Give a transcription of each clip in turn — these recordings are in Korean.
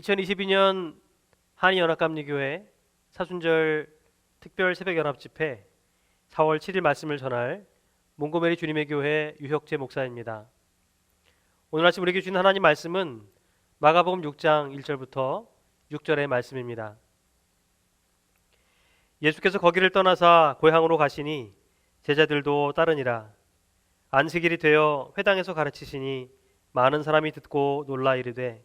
2022년 한의연합감리교회 사순절 특별 새벽연합집회 4월 7일 말씀을 전할 몽고메리 주님의 교회 유혁재 목사입니다. 오늘 아침 우리에게 주신 하나님 말씀은 마가복음 6장 1절부터 6절의 말씀입니다. 예수께서 거기를 떠나사 고향으로 가시니 제자들도 따르니라. 안식일이 되어 회당에서 가르치시니 많은 사람이 듣고 놀라 이르되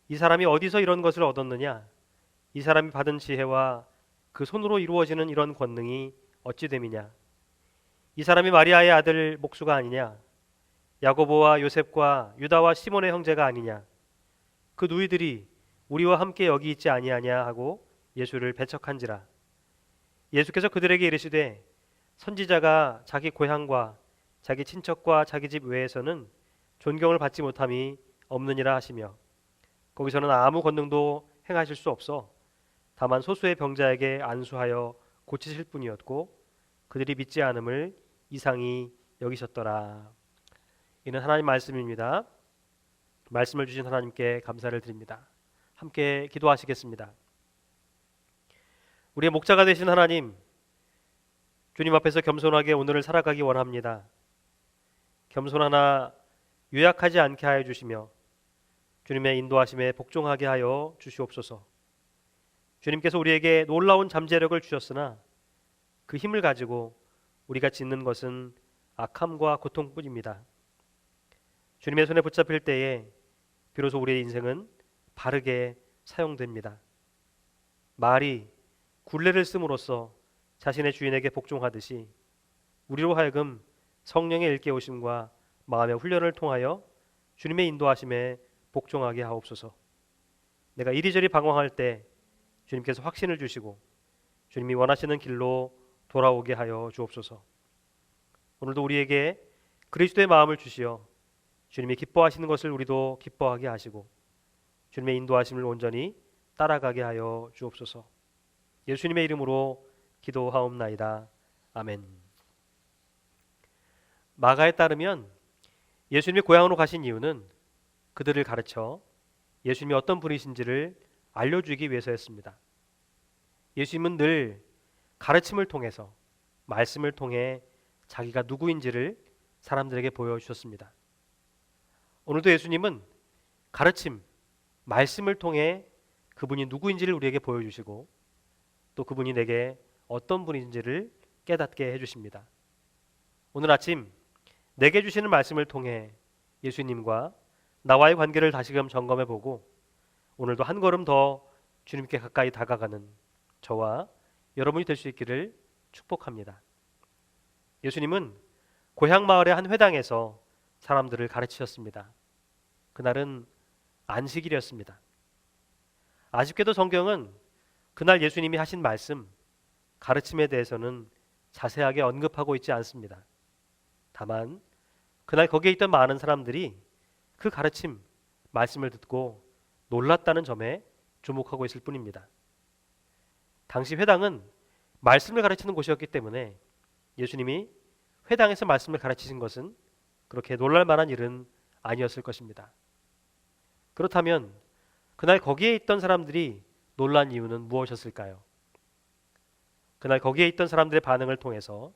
이 사람이 어디서 이런 것을 얻었느냐? 이 사람이 받은 지혜와 그 손으로 이루어지는 이런 권능이 어찌 됨이냐? 이 사람이 마리아의 아들 목수가 아니냐? 야고보와 요셉과 유다와 시몬의 형제가 아니냐? 그 누이들이 우리와 함께 여기 있지 아니하냐 하고 예수를 배척한지라. 예수께서 그들에게 이르시되 선지자가 자기 고향과 자기 친척과 자기 집 외에서는 존경을 받지 못함이 없느니라 하시며 거기서는 아무 권능도 행하실 수 없어 다만 소수의 병자에게 안수하여 고치실 뿐이었고 그들이 믿지 않음을 이상히 여기셨더라. 이는 하나님 말씀입니다. 말씀을 주신 하나님께 감사를 드립니다. 함께 기도하시겠습니다. 우리의 목자가 되신 하나님, 주님 앞에서 겸손하게 오늘을 살아가기 원합니다. 겸손하나 유약하지 않게 하여 주시며 주님의 인도하심에 복종하게 하여 주시옵소서. 주님께서 우리에게 놀라운 잠재력을 주셨으나 그 힘을 가지고 우리가 짓는 것은 악함과 고통뿐입니다. 주님의 손에 붙잡힐 때에 비로소 우리의 인생은 바르게 사용됩니다. 말이 굴레를 씀으로써 자신의 주인에게 복종하듯이 우리로 하여금 성령의 일깨우심과 마음의 훈련을 통하여 주님의 인도하심에 복종하게 하옵소서. 내가 이리저리 방황할 때 주님께서 확신을 주시고 주님이 원하시는 길로 돌아오게 하여 주옵소서. 오늘도 우리에게 그리스도의 마음을 주시어 주님이 기뻐하시는 것을 우리도 기뻐하게 하시고 주님의 인도하심을 온전히 따라가게 하여 주옵소서. 예수님의 이름으로 기도하옵나이다. 아멘. 마가에 따르면 예수님이 고향으로 가신 이유는 그들을 가르쳐 예수님이 어떤 분이신지를 알려주기 위해서였습니다. 예수님은 늘 가르침을 통해서 말씀을 통해 자기가 누구인지를 사람들에게 보여주셨습니다. 오늘도 예수님은 가르침, 말씀을 통해 그분이 누구인지를 우리에게 보여주시고 또 그분이 내게 어떤 분인지를 깨닫게 해주십니다. 오늘 아침 내게 주시는 말씀을 통해 예수님과 나와의 관계를 다시금 점검해보고 오늘도 한 걸음 더 주님께 가까이 다가가는 저와 여러분이 될 수 있기를 축복합니다. 예수님은 고향 마을의 한 회당에서 사람들을 가르치셨습니다. 그날은 안식일이었습니다. 아쉽게도 성경은 그날 예수님이 하신 말씀, 가르침에 대해서는 자세하게 언급하고 있지 않습니다. 다만 그날 거기에 있던 많은 사람들이 그 가르침, 말씀을 듣고 놀랐다는 점에 주목하고 있을 뿐입니다. 당시 회당은 말씀을 가르치는 곳이었기 때문에 예수님이 회당에서 말씀을 가르치신 것은 그렇게 놀랄 만한 일은 아니었을 것입니다. 그렇다면 그날 거기에 있던 사람들이 놀란 이유는 무엇이었을까요? 그날 거기에 있던 사람들의 반응을 통해서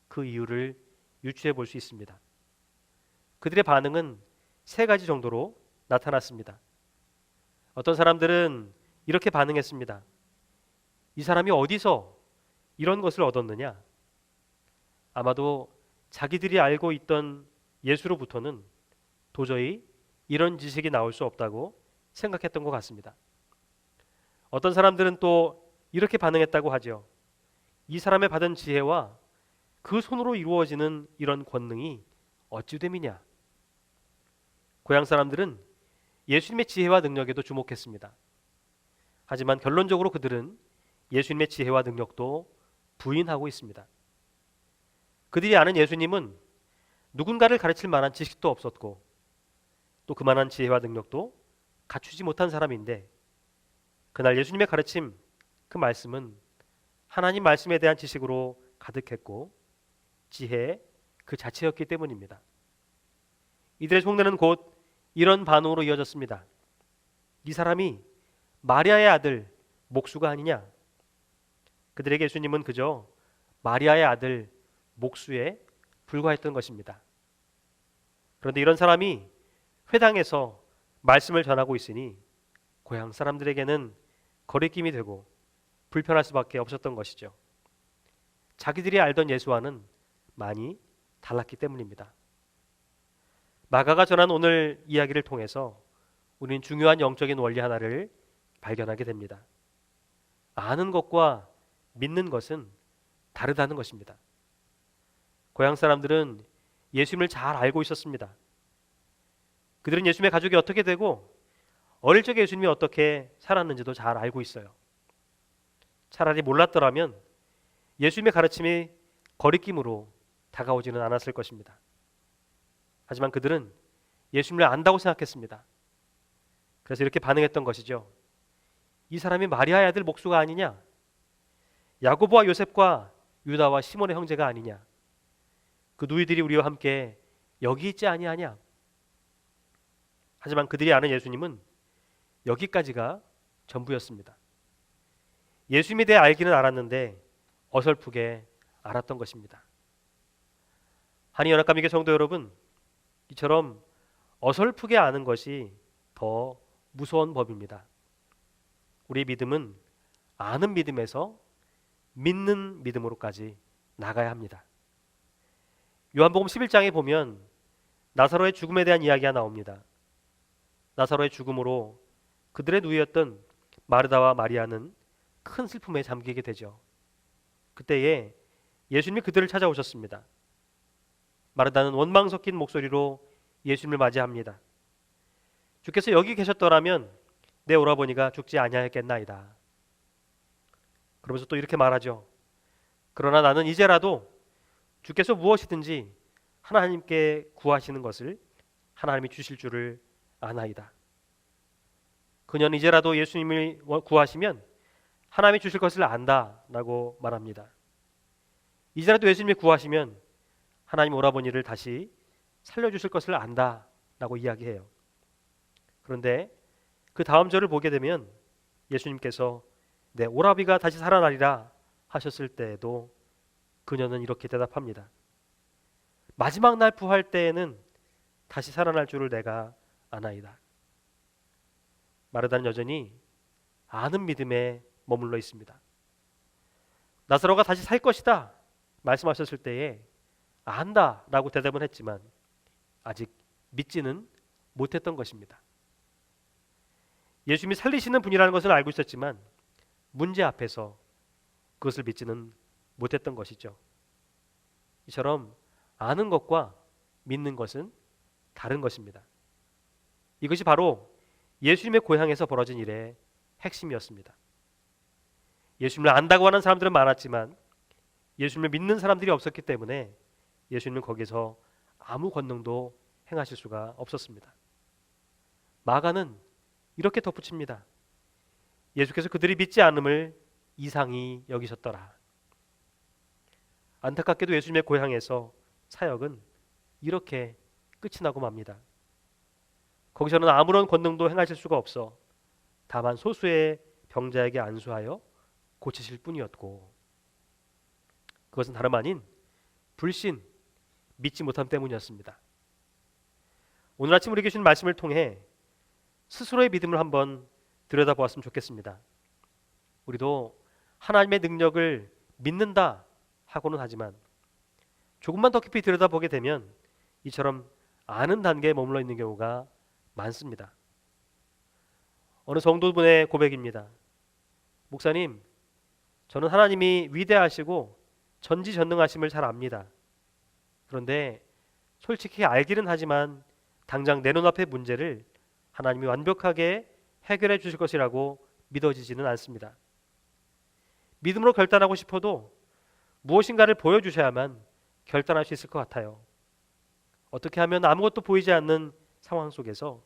그 이유를 유추해 볼 수 있습니다. 그들의 반응은 세 가지 정도로 나타났습니다. 어떤 사람들은 이렇게 반응했습니다. 이 사람이 어디서 이런 것을 얻었느냐? 아마도 자기들이 알고 있던 예수로부터는 도저히 이런 지식이 나올 수 없다고 생각했던 것 같습니다. 어떤 사람들은 또 이렇게 반응했다고 하죠. 이 사람의 받은 지혜와 그 손으로 이루어지는 이런 권능이 어찌 됨이냐? 고향 사람들은 예수님의 지혜와 능력에도 주목했습니다. 하지만 결론적으로 그들은 예수님의 지혜와 능력도 부인하고 있습니다. 그들이 아는 예수님은 누군가를 가르칠 만한 지식도 없었고 또 그만한 지혜와 능력도 갖추지 못한 사람인데 그날 예수님의 가르침, 그 말씀은 하나님 말씀에 대한 지식으로 가득했고 지혜 그 자체였기 때문입니다. 이들의 속내는 곧 이런 반응으로 이어졌습니다. 이 사람이 마리아의 아들 목수가 아니냐? 그들에게 예수님은 그저 마리아의 아들 목수에 불과했던 것입니다. 그런데 이런 사람이 회당에서 말씀을 전하고 있으니 고향 사람들에게는 거리낌이 되고 불편할 수밖에 없었던 것이죠. 자기들이 알던 예수와는 많이 달랐기 때문입니다. 마가가 전한 오늘 이야기를 통해서 우리는 중요한 영적인 원리 하나를 발견하게 됩니다. 아는 것과 믿는 것은 다르다는 것입니다. 고향 사람들은 예수님을 잘 알고 있었습니다. 그들은 예수님의 가족이 어떻게 되고 어릴 적에 예수님이 어떻게 살았는지도 잘 알고 있어요. 차라리 몰랐더라면 예수님의 가르침이 거리낌으로 다가오지는 않았을 것입니다. 하지만 그들은 예수님을 안다고 생각했습니다. 그래서 이렇게 반응했던 것이죠. 이 사람이 마리아의 아들 목수가 아니냐? 야고보와 요셉과 유다와 시몬의 형제가 아니냐? 그 누이들이 우리와 함께 여기 있지 아니하냐? 하지만 그들이 아는 예수님은 여기까지가 전부였습니다. 예수님에 대해 알기는 알았는데 어설프게 알았던 것입니다. 한인연합감리교 성도 여러분, 이처럼 어설프게 아는 것이 더 무서운 법입니다. 우리 믿음은 아는 믿음에서 믿는 믿음으로까지 나가야 합니다. 요한복음 11장에 보면 나사로의 죽음에 대한 이야기가 나옵니다. 나사로의 죽음으로 그들의 누이였던 마르다와 마리아는 큰 슬픔에 잠기게 되죠. 그때에 예수님이 그들을 찾아오셨습니다. 마르다는 원망 섞인 목소리로 예수님을 맞이합니다. 주께서 여기 계셨더라면 내 오라버니가 죽지 아니하였겠나이다. 그러면서 또 이렇게 말하죠. 그러나 나는 이제라도 주께서 무엇이든지 하나님께 구하시는 것을 하나님이 주실 줄을 아나이다. 그녀는 이제라도 예수님을 구하시면 하나님이 주실 것을 안다라고 말합니다. 이제라도 예수님이 구하시면 하나님 오라버니를 다시 살려주실 것을 안다라고 이야기해요. 그런데 그 다음 절을 보게 되면 예수님께서 내 오라비가 다시 살아나리라 하셨을 때에도 그녀는 이렇게 대답합니다. 마지막 날 부활 때에는 다시 살아날 줄을 내가 아나이다. 마르다는 여전히 아는 믿음에 머물러 있습니다. 나사로가 다시 살 것이다 말씀하셨을 때에 안다라고 대답은 했지만 아직 믿지는 못했던 것입니다. 예수님이 살리시는 분이라는 것을 알고 있었지만 문제 앞에서 그것을 믿지는 못했던 것이죠. 이처럼 아는 것과 믿는 것은 다른 것입니다. 이것이 바로 예수님의 고향에서 벌어진 일의 핵심이었습니다. 예수님을 안다고 하는 사람들은 많았지만 예수님을 믿는 사람들이 없었기 때문에 예수님은 거기서 아무 권능도 행하실 수가 없었습니다. 마가는 이렇게 덧붙입니다. 예수께서 그들이 믿지 않음을 이상히 여기셨더라. 안타깝게도 예수님의 고향에서 사역은 이렇게 끝이 나고 맙니다. 거기서는 아무런 권능도 행하실 수가 없어 다만 소수의 병자에게 안수하여 고치실 뿐이었고, 그것은 다름 아닌 불신, 믿지 못함 때문이었습니다. 오늘 아침 우리에게 주신 말씀을 통해 스스로의 믿음을 한번 들여다보았으면 좋겠습니다. 우리도 하나님의 능력을 믿는다 하고는 하지만 조금만 더 깊이 들여다보게 되면 이처럼 아는 단계에 머물러 있는 경우가 많습니다. 어느 성도분의 고백입니다. 목사님, 저는 하나님이 위대하시고 전지전능하심을 잘 압니다. 그런데 솔직히 알기는 하지만 당장 내 눈앞의 문제를 하나님이 완벽하게 해결해 주실 것이라고 믿어지지는 않습니다. 믿음으로 결단하고 싶어도 무엇인가를 보여주셔야만 결단할 수 있을 것 같아요. 어떻게 하면 아무것도 보이지 않는 상황 속에서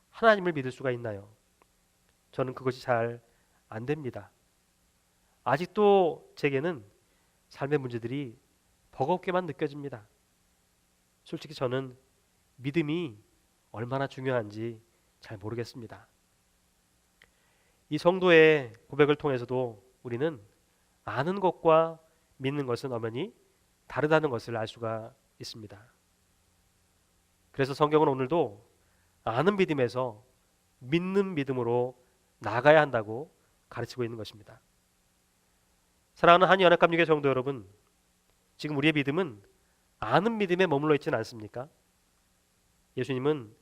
하나님을 믿을 수가 있나요? 저는 그것이 잘 안 됩니다. 아직도 제게는 삶의 문제들이 버겁게만 느껴집니다. 솔직히 저는 믿음이 얼마나 중요한지 잘 모르겠습니다. 이 성도의 고백을 통해서도 우리는 아는 것과 믿는 것은 엄연히 다르다는 것을 알 수가 있습니다. 그래서 성경은 오늘도 아는 믿음에서 믿는 믿음으로 나아가야 한다고 가르치고 있는 것입니다. 사랑하는 한인연합감리교 성도 여러분, 지금 우리의 믿음은 아는 믿음에 머물러 있지는 않습니까? 예수님은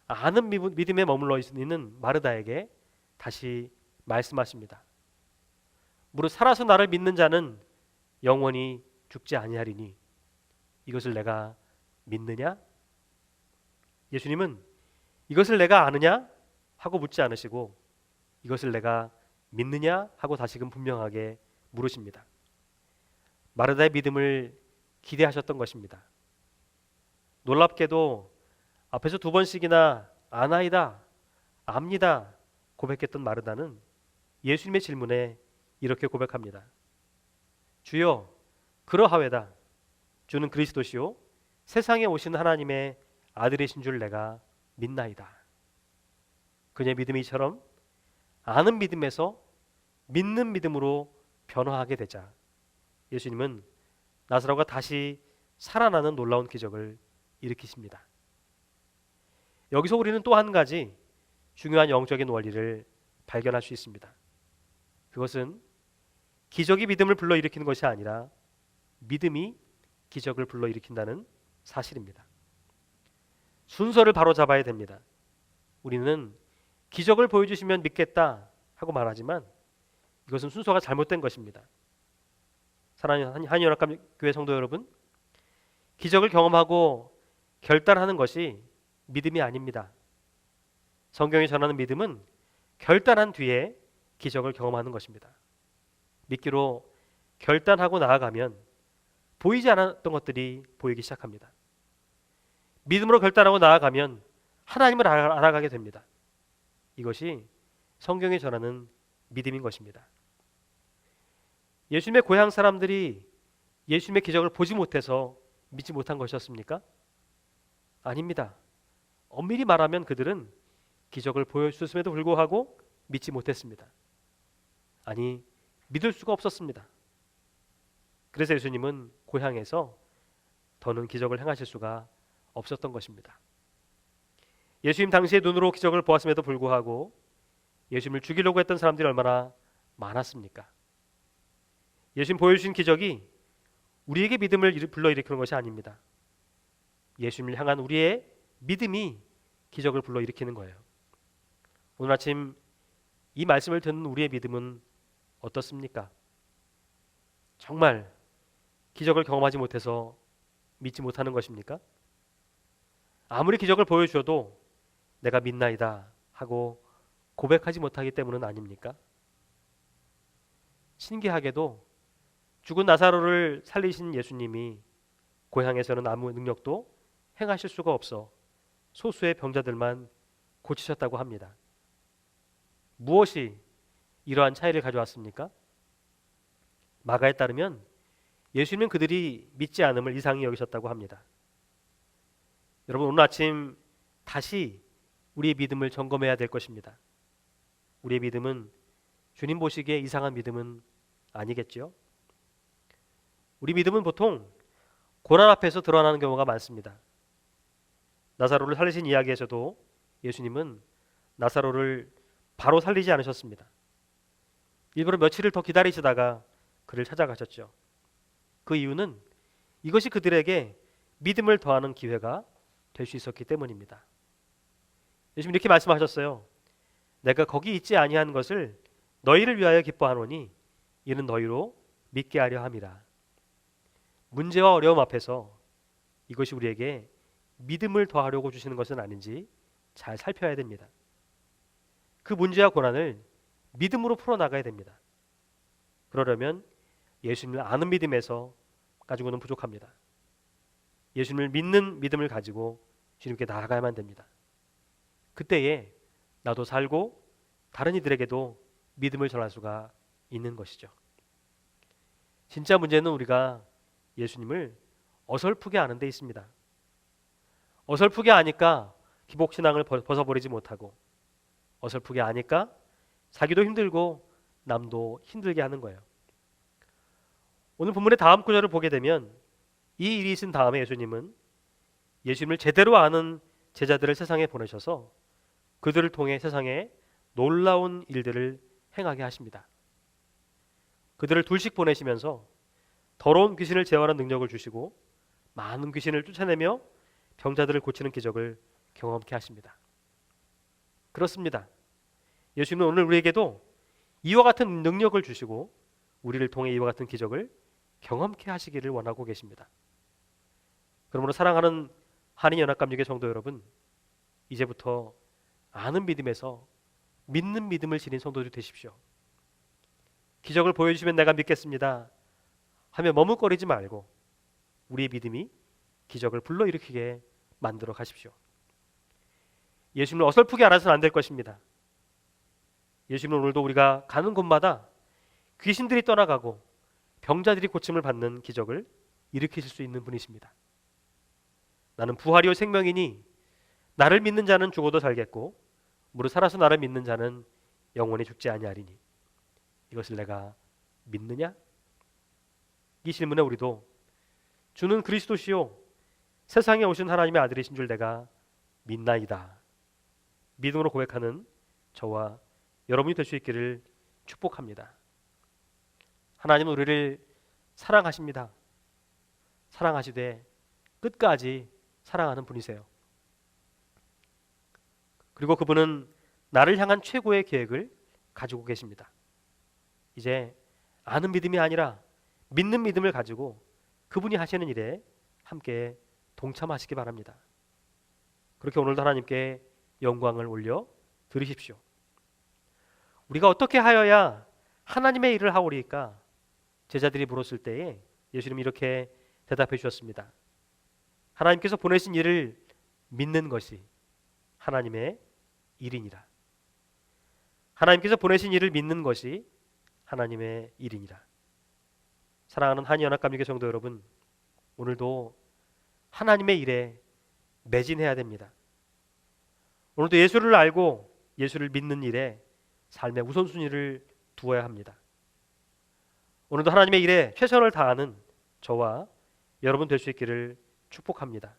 아는 믿음에 머물러 있는 마르다에게 다시 말씀하십니다. 무릇 살아서 나를 믿는 자는 영원히 죽지 아니하리니 이것을 내가 믿느냐? 예수님은 이것을 내가 아느냐? 하고 묻지 않으시고 이것을 내가 믿느냐? 하고 다시금 분명하게 물으십니다. 마르다의 믿음을 기대하셨던 것입니다. 놀랍게도 앞에서 2번씩이나 아나이다, 압니다 고백했던 마르다는 예수님의 질문에 이렇게 고백합니다. 주여, 그러하외다. 주는 그리스도시요 세상에 오신 하나님의 아들이신 줄 내가 믿나이다. 그녀의 믿음이 이처럼 아는 믿음에서 믿는 믿음으로 변화하게 되자 예수님은 나사로가 다시 살아나는 놀라운 기적을 일으키십니다. 여기서 우리는 또 한 가지 중요한 영적인 원리를 발견할 수 있습니다. 그것은 기적이 믿음을 불러일으키는 것이 아니라 믿음이 기적을 불러일으킨다는 사실입니다. 순서를 바로 잡아야 됩니다. 우리는 기적을 보여주시면 믿겠다 하고 말하지만 이것은 순서가 잘못된 것입니다. 사랑하는 한인연합교회 성도 여러분, 기적을 경험하고 결단하는 것이 믿음이 아닙니다. 성경이 전하는 믿음은 결단한 뒤에 기적을 경험하는 것입니다. 믿기로 결단하고 나아가면 보이지 않았던 것들이 보이기 시작합니다. 믿음으로 결단하고 나아가면 하나님을 알아가게 됩니다. 이것이 성경이 전하는 믿음인 것입니다. 예수님의 고향 사람들이 예수님의 기적을 보지 못해서 믿지 못한 것이었습니까? 아닙니다. 엄밀히 말하면 그들은 기적을 보여주셨음에도 불구하고 믿지 못했습니다. 아니, 믿을 수가 없었습니다. 그래서 예수님은 고향에서 더는 기적을 행하실 수가 없었던 것입니다. 예수님 당시의 눈으로 기적을 보았음에도 불구하고 예수님을 죽이려고 했던 사람들이 얼마나 많았습니까? 예수님 보여주신 기적이 우리에게 믿음을 불러일으키는 것이 아닙니다. 예수님을 향한 우리의 믿음이 기적을 불러일으키는 거예요. 오늘 아침 이 말씀을 듣는 우리의 믿음은 어떻습니까? 정말 기적을 경험하지 못해서 믿지 못하는 것입니까? 아무리 기적을 보여주어도 내가 믿나이다 하고 고백하지 못하기 때문은 아닙니까? 신기하게도 죽은 나사로를 살리신 예수님이 고향에서는 아무 능력도 행하실 수가 없어 소수의 병자들만 고치셨다고 합니다. 무엇이 이러한 차이를 가져왔습니까? 마가에 따르면 예수님은 그들이 믿지 않음을 이상히 여기셨다고 합니다. 여러분, 오늘 아침 다시 우리의 믿음을 점검해야 될 것입니다. 우리의 믿음은 주님 보시기에 이상한 믿음은 아니겠죠? 우리 믿음은 보통 고난 앞에서 드러나는 경우가 많습니다. 나사로를 살리신 이야기에서도 예수님은 나사로를 바로 살리지 않으셨습니다. 일부러 며칠을 더 기다리시다가 그를 찾아가셨죠. 그 이유는 이것이 그들에게 믿음을 더하는 기회가 될 수 있었기 때문입니다. 예수님 이렇게 말씀하셨어요. 내가 거기 있지 아니한 것을 너희를 위하여 기뻐하노니 이는 너희로 믿게 하려 함이라. 문제와 어려움 앞에서 이것이 우리에게 믿음을 더하려고 주시는 것은 아닌지 잘 살펴야 됩니다. 그 문제와 고난을 믿음으로 풀어나가야 됩니다. 그러려면 예수님을 아는 믿음에서 가지고는 부족합니다. 예수님을 믿는 믿음을 가지고 주님께 나아가야만 됩니다. 그때에 나도 살고 다른 이들에게도 믿음을 전할 수가 있는 것이죠. 진짜 문제는 우리가 예수님을 어설프게 아는 데 있습니다. 어설프게 아니까 기복신앙을 벗어버리지 못하고, 어설프게 아니까 자기도 힘들고 남도 힘들게 하는 거예요. 오늘 본문의 다음 구절을 보게 되면 이 일이 있은 다음에 예수님은 예수님을 제대로 아는 제자들을 세상에 보내셔서 그들을 통해 세상에 놀라운 일들을 행하게 하십니다. 그들을 둘씩 보내시면서 더러운 귀신을 제어하는 능력을 주시고 많은 귀신을 쫓아내며 병자들을 고치는 기적을 경험케 하십니다. 그렇습니다. 예수님은 오늘 우리에게도 이와 같은 능력을 주시고 우리를 통해 이와 같은 기적을 경험케 하시기를 원하고 계십니다. 그러므로 사랑하는 한인연합감리교 성도 여러분, 이제부터 아는 믿음에서 믿는 믿음을 지닌 성도들이 되십시오. 기적을 보여주시면 내가 믿겠습니다 하며 머뭇거리지 말고 우리의 믿음이 기적을 불러일으키게 만들어 가십시오. 예수님을 어설프게 알아서는 안 될 것입니다. 예수님은 오늘도 우리가 가는 곳마다 귀신들이 떠나가고 병자들이 고침을 받는 기적을 일으키실 수 있는 분이십니다. 나는 부활이요 생명이니 나를 믿는 자는 죽어도 살겠고 무릇 살아서 나를 믿는 자는 영원히 죽지 아니하리니 이것을 내가 믿느냐? 이 질문에 우리도 주는 그리스도시요 세상에 오신 하나님의 아들이신 줄 내가 믿나이다. 믿음으로 고백하는 저와 여러분이 될 수 있기를 축복합니다. 하나님은 우리를 사랑하십니다. 사랑하시되 끝까지 사랑하는 분이세요. 그리고 그분은 나를 향한 최고의 계획을 가지고 계십니다. 이제 아는 믿음이 아니라 믿는 믿음을 가지고 그분이 하시는 일에 함께 동참하시기 바랍니다. 그렇게 오늘도 하나님께 영광을 올려 드리십시오. 우리가 어떻게 하여야 하나님의 일을 하오리까? 제자들이 물었을 때에 예수님이 이렇게 대답해 주셨습니다. 하나님께서 보내신 일을 믿는 것이 하나님의 일이니라. 하나님께서 보내신 일을 믿는 것이 하나님의 일이니라. 사랑하는 한의연합감리교 성도 여러분, 오늘도 하나님의 일에 매진해야 됩니다. 오늘도 예수를 알고 예수를 믿는 일에 삶의 우선순위를 두어야 합니다. 오늘도 하나님의 일에 최선을 다하는 저와 여러분 될 수 있기를 축복합니다.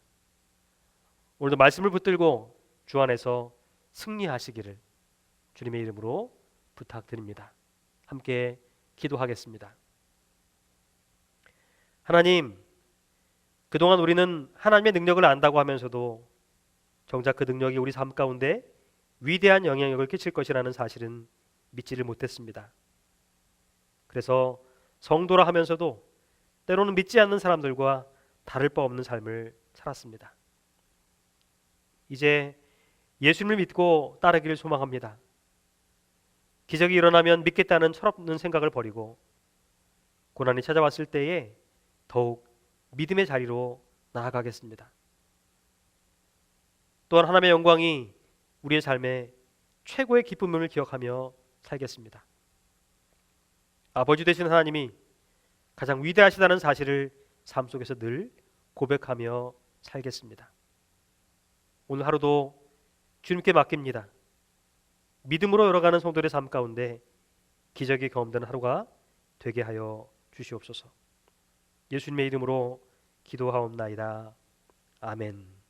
오늘도 말씀을 붙들고 주 안에서 승리하시기를 주님의 이름으로 부탁드립니다. 함께 기도하겠습니다. 하나님, 그동안 우리는 하나님의 능력을 안다고 하면서도 정작 그 능력이 우리 삶 가운데 위대한 영향력을 끼칠 것이라는 사실은 믿지를 못했습니다. 그래서 성도라 하면서도 때로는 믿지 않는 사람들과 다를 바 없는 삶을 살았습니다. 이제 예수님을 믿고 따르기를 소망합니다. 기적이 일어나면 믿겠다는 철없는 생각을 버리고 고난이 찾아왔을 때에 더욱 믿음의 자리로 나아가겠습니다. 또한 하나님의 영광이 우리의 삶의 최고의 기쁨을 기억하며 살겠습니다. 아버지 되신 하나님이 가장 위대하시다는 사실을 삶 속에서 늘 고백하며 살겠습니다. 오늘 하루도 주님께 맡깁니다. 믿음으로 열어가는 성도들의 삶 가운데 기적이 경험되는 하루가 되게 하여 주시옵소서. 예수님의 이름으로 기도하옵나이다. 아멘.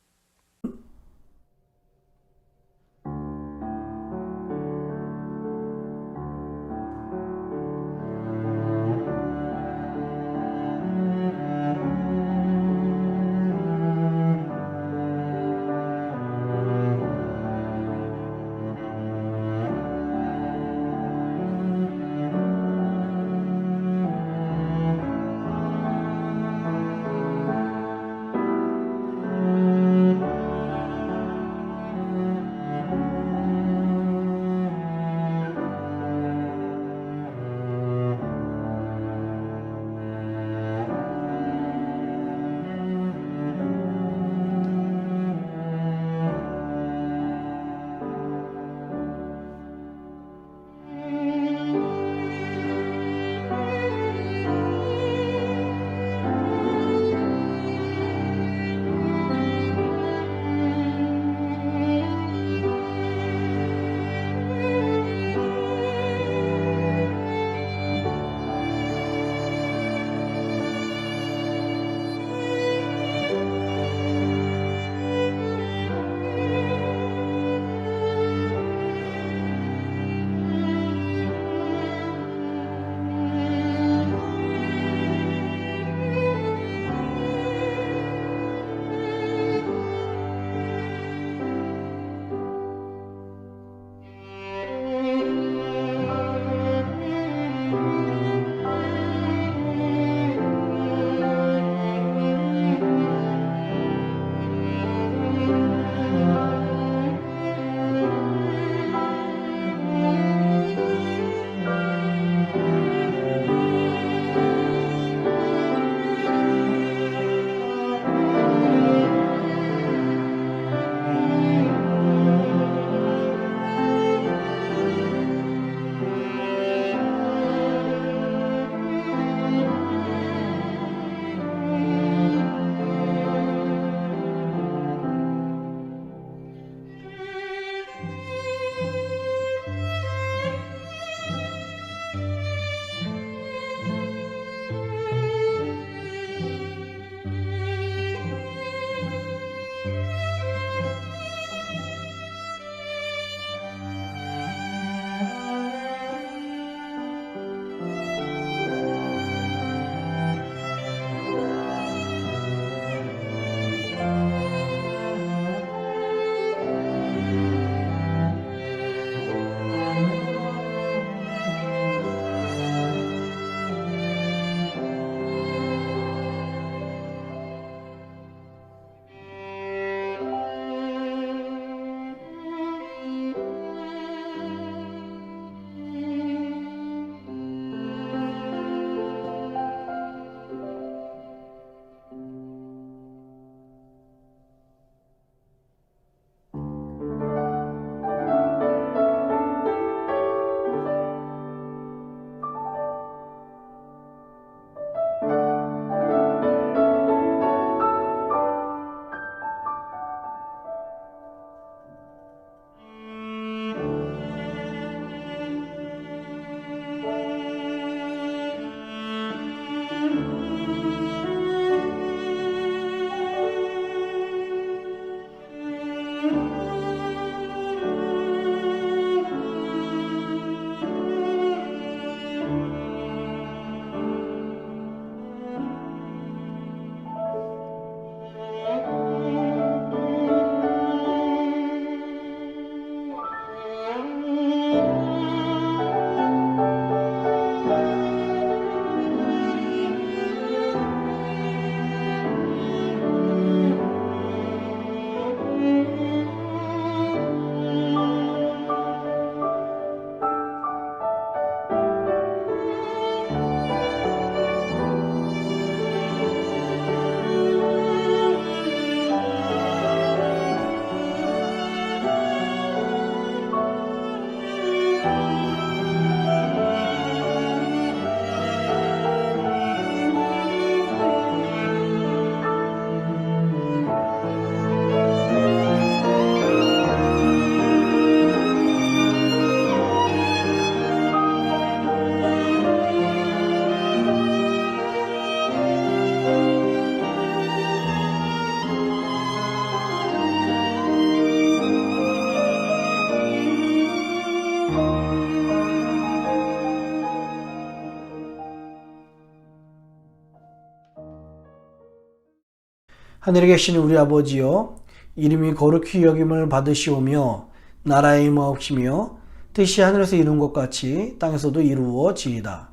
하늘에 계신 우리 아버지여, 이름이 거룩히 여김을 받으시오며 나라의 임하옵시며 뜻이 하늘에서 이룬 것 같이 땅에서도 이루어지이다.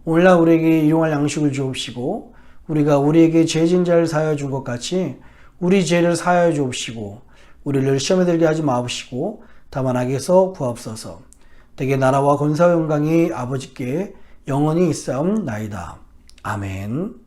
오늘날 우리에게 일용할 양식을 주옵시고 우리가 우리에게 죄진 자를 사하여 준 것 같이 우리 죄를 사하여 주옵시고 우리를 시험에 들게 하지 마옵시고 다만 악에서 구하옵소서. 대개 나라와 권사와 영광이 아버지께 영원히 있사옵나이다. 아멘.